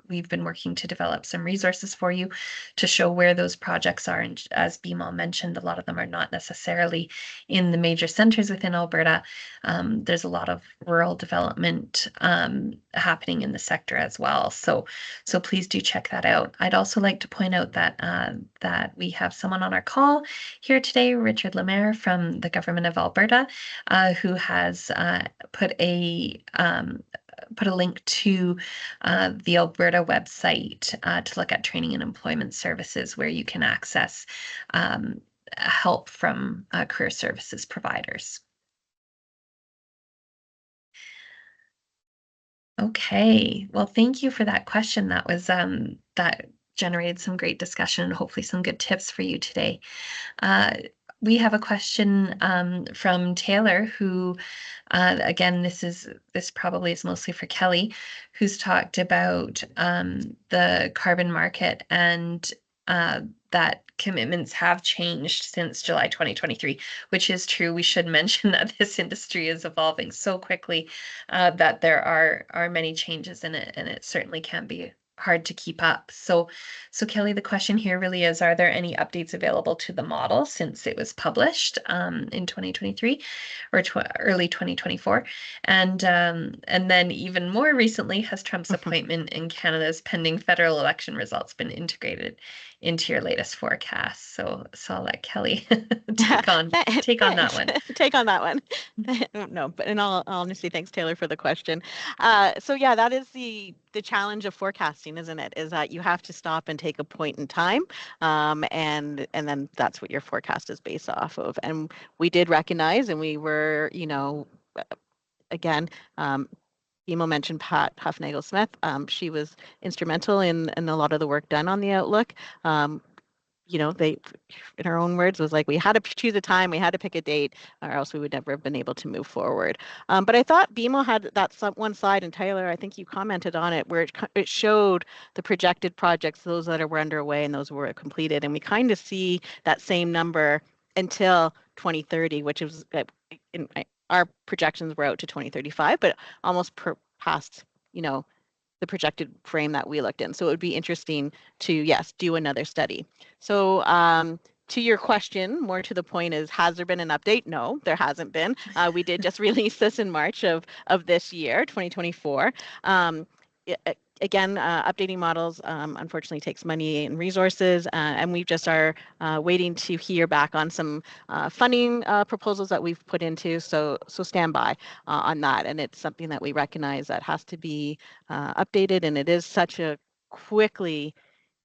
we've been working to develop some resources for you to show where those projects are. And as Bimal mentioned, a lot of them are not necessarily in the major centers within Alberta. There's a lot of rural development happening in the sector as well. So please do check that out. I'd also like to point out that we have someone on our call here today, Richard Lemaire from the Government of Alberta, who has put a link to the Alberta website to look at training and employment services, where you can access help from career services providers. Okay, well, thank you for that question. That was that generated some great discussion and hopefully some good tips for you today. We have a question from Taylor, who, again, this probably is mostly for Kelly, who's talked about the carbon market and that commitments have changed since July 2023, which is true. We should mention that this industry is evolving so quickly that there are many changes in it, and it certainly can be hard to keep up. So Kelly, the question here really is, are there any updates available to the model since it was published in 2023 or early 2024? And then even more recently, has Trump's appointment in Canada's pending federal election results been integrated into your latest forecast? So I'll let Kelly take on that one. Take on that one. No, but in all honesty, thanks Taylor for the question. So yeah, that is the challenge of forecasting, isn't it? Is that you have to stop and take a point in time, and then that's what your forecast is based off of. And we did recognize, and we were, again, BMO mentioned Pat Huffnagel-Smith. She was instrumental in a lot of the work done on the outlook. They, in her own words, was like, we had to choose a time, we had to pick a date, or else we would never have been able to move forward. But I thought BMO had that one slide, and Tyler, I think you commented on it, where it showed the projected projects, those that were underway and those were completed. And we kind of see that same number until 2030, which is, our projections were out to 2035, but almost past, the projected frame that we looked in. So it would be interesting to, yes, do another study. So to your question, more to the point is, has there been an update? No, there hasn't been. We did just release this in March of this year, 2024. Again, updating models unfortunately takes money and resources, and we just are waiting to hear back on some funding proposals that we've put into. So stand by on that, and it's something that we recognize that has to be updated, and it is such a quickly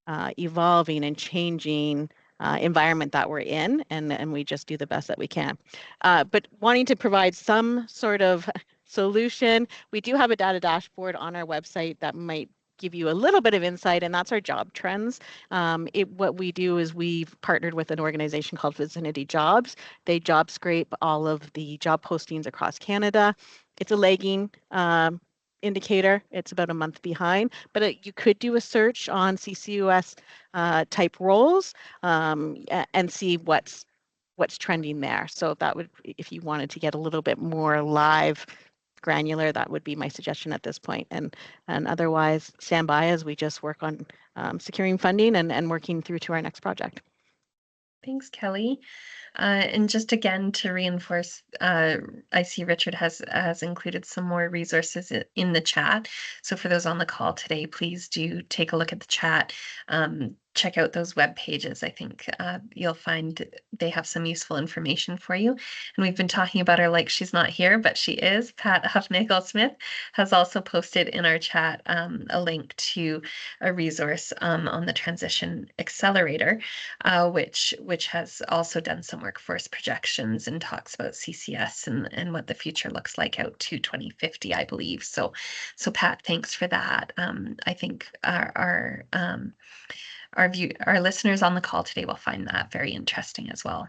evolving and changing environment that we're in, and we just do the best that we can. But wanting to provide some sort of solution, we do have a data dashboard on our website that might give you a little bit of insight, and that's our job trends. What we do is we've partnered with an organization called Vicinity Jobs. They job scrape all of the job postings across Canada. It's a lagging indicator. It's about a month behind, but you could do a search on CCUS type roles and see what's trending there. So that would, if you wanted to get a little bit more live, granular, that would be my suggestion at this point. And otherwise, stand by as we just work on securing funding and working through to our next project. Thanks, Kelly. And just again to reinforce, I see Richard has included some more resources in the chat. So for those on the call today, please do take a look at the chat. Check out those web pages. I think you'll find they have some useful information for you. And we've been talking about her like she's not here, but she is. Pat Huffnagel-Smith has also posted in our chat a link to a resource on the Transition Accelerator, which has also done some workforce projections and talks about CCS and what the future looks like out to 2050, I believe. So Pat, thanks for that. I think our listeners on the call today will find that very interesting as well.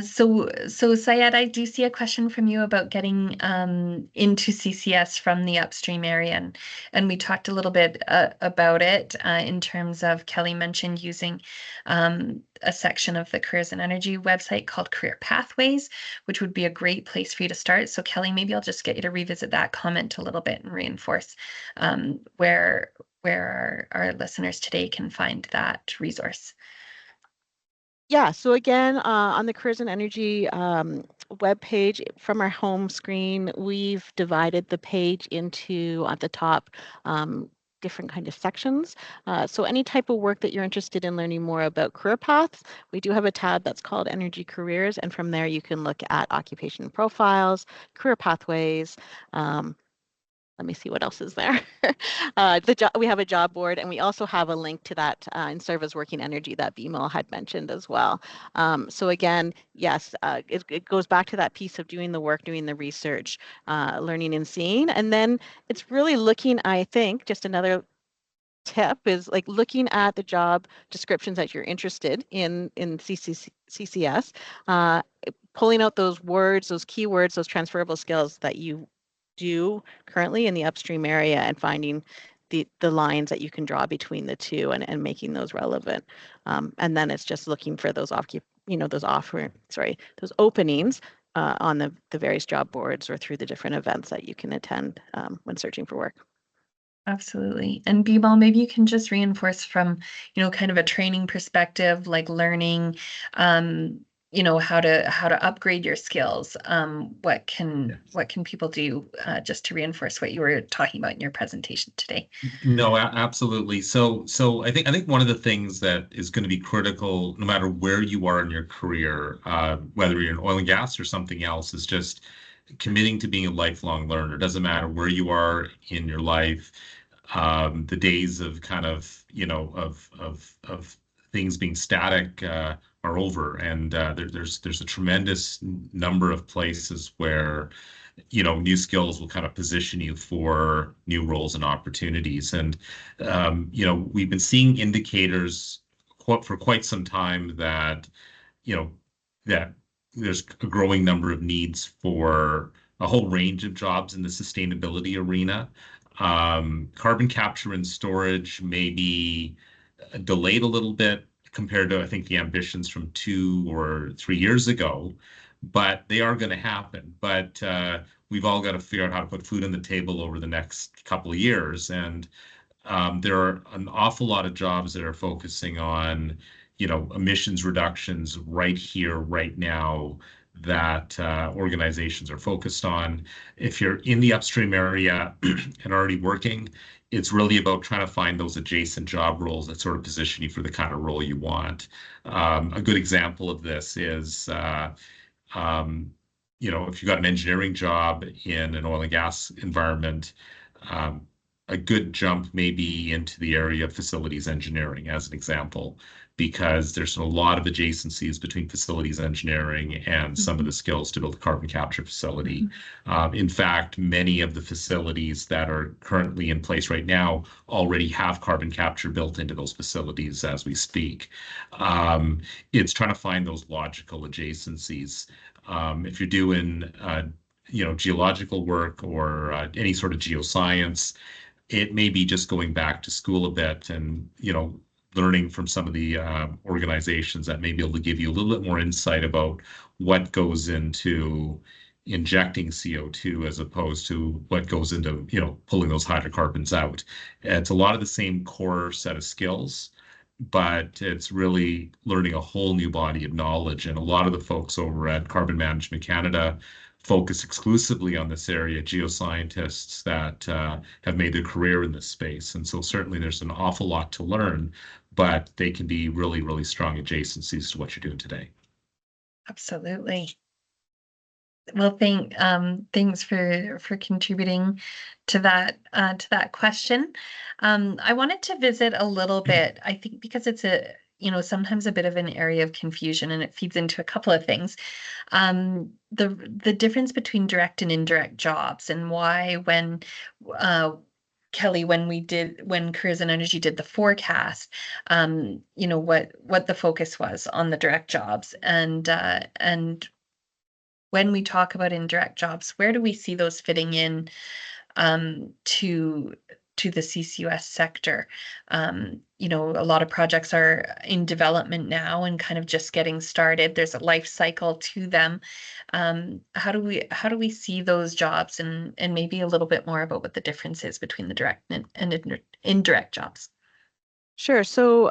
So Syed, I do see a question from you about getting into CCS from the upstream area, and we talked a little bit about it in terms of, Kelly mentioned using a section of the Careers and Energy website called Career Pathways, which would be a great place for you to start. So Kelly, maybe I'll just get you to revisit that comment a little bit and reinforce where our listeners today can find that resource. Yeah, so again, on the Careers and Energy webpage, from our home screen, we've divided the page into, at the top, different kind of sections. So any type of work that you're interested in learning more about career paths, we do have a tab that's called Energy Careers, and from there you can look at occupation profiles, career pathways, let me see what else is there. We have a job board, and we also have a link to that in Service Working Energy that Bimal had mentioned as well. So again, yes, it goes back to that piece of doing the work, doing the research, learning and seeing. And then it's really looking, I think, just another tip is like looking at the job descriptions that you're interested in CCS, pulling out those words, those keywords, those transferable skills that you do currently in the upstream area, and finding the lines that you can draw between the two, and making those relevant. And then it's just looking for those those openings on the various job boards or through the different events that you can attend when searching for work. Absolutely. And Bimal, maybe you can just reinforce from, kind of a training perspective, like learning, how to upgrade your skills. What can people do just to reinforce what you were talking about in your presentation today? No, absolutely. So I think one of the things that is going to be critical, no matter where you are in your career, whether you're in oil and gas or something else, is just committing to being a lifelong learner. It doesn't matter where you are in your life. The days of kind of, of things being static are over, and there's a tremendous number of places where new skills will kind of position you for new roles and opportunities. And we've been seeing indicators for quite some time that that there's a growing number of needs for a whole range of jobs in the sustainability arena. Carbon capture and storage may be delayed a little bit compared to, I think, the ambitions from 2 or 3 years ago, but they are going to happen. But we've all got to figure out how to put food on the table over the next couple of years. And there are an awful lot of jobs that are focusing on, emissions reductions right here, right now, that organizations are focused on. If you're in the upstream area and already working, it's really about trying to find those adjacent job roles that sort of position you for the kind of role you want. A good example of this is, if you've got an engineering job in an oil and gas environment, a good jump may be into the area of facilities engineering, as an example, because there's a lot of adjacencies between facilities engineering and some of the skills to build a carbon capture facility. In fact, many of the facilities that are currently in place right now already have carbon capture built into those facilities as we speak. It's trying to find those logical adjacencies. If you're doing geological work or any sort of geoscience, it may be just going back to school a bit and, learning from some of the organizations that may be able to give you a little bit more insight about what goes into injecting CO2 as opposed to what goes into, pulling those hydrocarbons out. It's a lot of the same core set of skills, but it's really learning a whole new body of knowledge. And a lot of the folks over at Carbon Management Canada focus exclusively on this area, geoscientists that have made their career in this space. And so certainly there's an awful lot to learn, but they can be really, really strong adjacencies to what you're doing today. Absolutely. Well, thanks for contributing to that question. I wanted to visit a little bit, I think, because it's sometimes a bit of an area of confusion, and it feeds into a couple of things. The difference between direct and indirect jobs, and why when Kelly, when Careers and Energy did the forecast, what the focus was on the direct jobs, and when we talk about indirect jobs, where do we see those fitting in to the CCUS sector? A lot of projects are in development now and kind of just getting started. There's a life cycle to them. How do we see those jobs, and maybe a little bit more about what the difference is between the direct and indirect jobs? Sure. So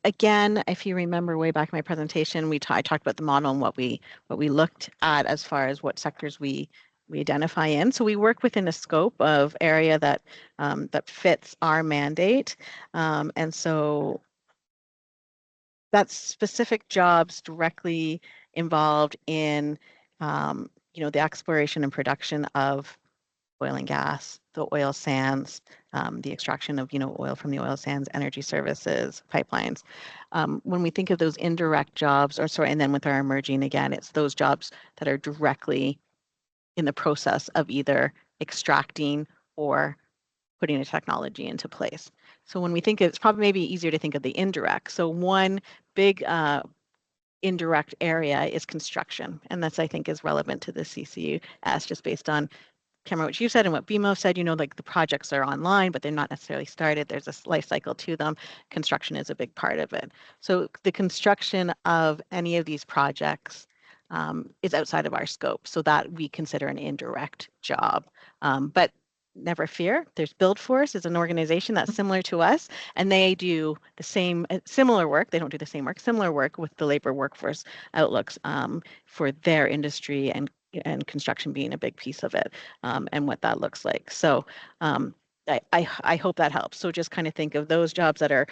again, if you remember way back in my presentation, I talked about the model and what we looked at as far as what sectors we identify in. So we work within a scope of area that fits our mandate, and so that's specific jobs directly involved in the exploration and production of oil and gas, the oil sands, the extraction of, oil from the oil sands, energy services, pipelines. When we think of those indirect jobs, and then with our emerging, again, it's those jobs that are directly in the process of either extracting or putting a technology into place. So when we think it's probably maybe easier to think of the indirect. So one big indirect area is construction. And that's, I think, is relevant to the CCUS just based on, Cameron, what you said and what BMO said, like the projects are online, but they're not necessarily started. There's a life cycle to them. Construction is a big part of it. So the construction of any of these projects is outside of our scope. So that we consider an indirect job. But never fear, there's BuildForce is an organization that's similar to us, and they do the same similar work. They don't do the same work, similar work with the labor workforce outlooks for their industry and construction being a big piece of it, and what that looks like. So I hope that helps. So just kind of think of those jobs that are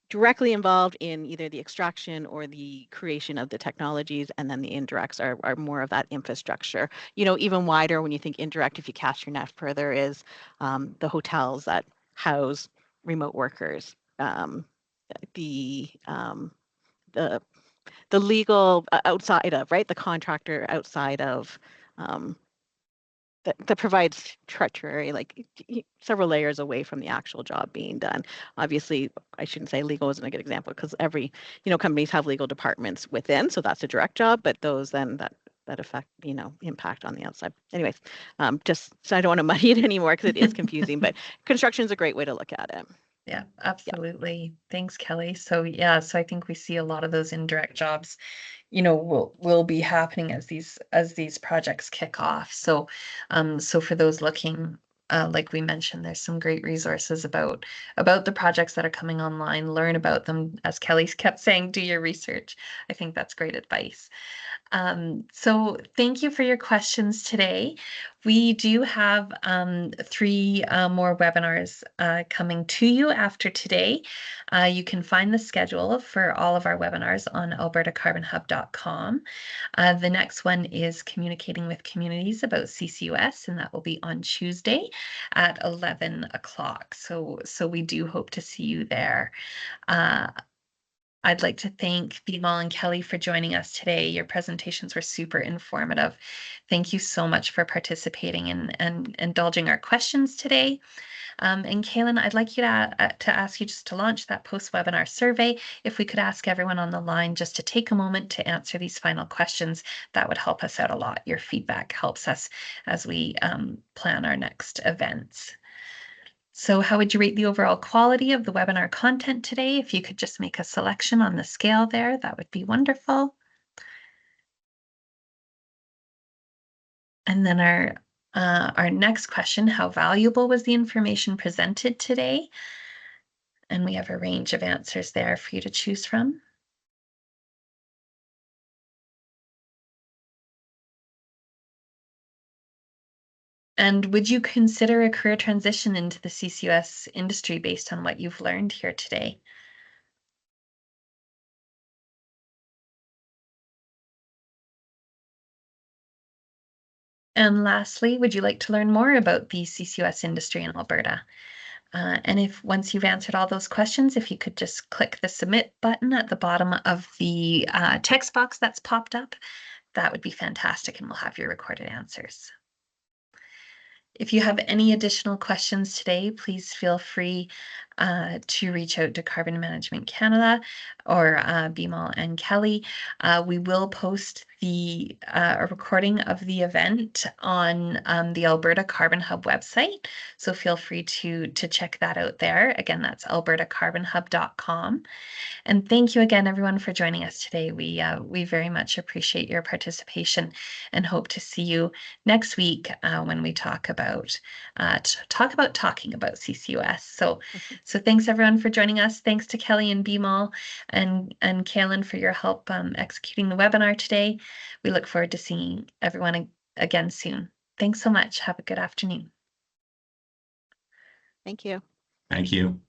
directly involved in either the extraction or the creation of the technologies, and then the indirects are more of that infrastructure. Even wider when you think indirect, if you cast your net further, is the hotels that house remote workers, the legal outside of, right, the contractor outside of that provides treachery, like several layers away from the actual job being done. Obviously, I shouldn't say legal isn't a good example because every, companies have legal departments within, so that's a direct job, but those then that affect, impact on the outside. Anyways, just, so I don't want to muddy it anymore because it is confusing, but construction is a great way to look at it. Yeah, absolutely. Yeah. Thanks, Kelly. So yeah, so I think we see a lot of those indirect jobs, will be happening as these projects kick off. So so for those looking, like we mentioned, there's some great resources about the projects that are coming online. Learn about them. As Kelly kept saying, do your research. I think that's great advice. So thank you for your questions today. We do have 3 more webinars coming to you after today. You can find the schedule for all of our webinars on albertacarbonhub.com. The next one is Communicating with Communities about CCUS, and that will be on Tuesday at 11 o'clock. So we do hope to see you there. I'd like to thank Bimal and Kelly for joining us today. Your presentations were super informative. Thank you so much for participating and indulging our questions today. And Kaylin, I'd like you to ask you just to launch that post-webinar survey. If we could ask everyone on the line just to take a moment to answer these final questions, that would help us out a lot. Your feedback helps us as we plan our next events. So how would you rate the overall quality of the webinar content today? If you could just make a selection on the scale there, that would be wonderful. And then our next question, how valuable was the information presented today? And we have a range of answers there for you to choose from. And would you consider a career transition into the CCUS industry based on what you've learned here today? And lastly, would you like to learn more about the CCUS industry in Alberta? And if once you've answered all those questions, if you could just click the submit button at the bottom of the text box that's popped up, that would be fantastic, and we'll have your recorded answers. If you have any additional questions today, please feel free to reach out to Carbon Management Canada or Bimal and Kelly. We will post a recording of the event on the Alberta Carbon Hub website, so feel free to check that out there. Again, that's albertacarbonhub.com. And thank you again, everyone, for joining us today. We very much appreciate your participation and hope to see you next week when we talk about talking about CCUS. So thanks everyone for joining us. Thanks to Kelly and Bimal and Kaylin for your help executing the webinar today. We look forward to seeing everyone again soon. Thanks so much. Have a good afternoon. Thank you. Thank you.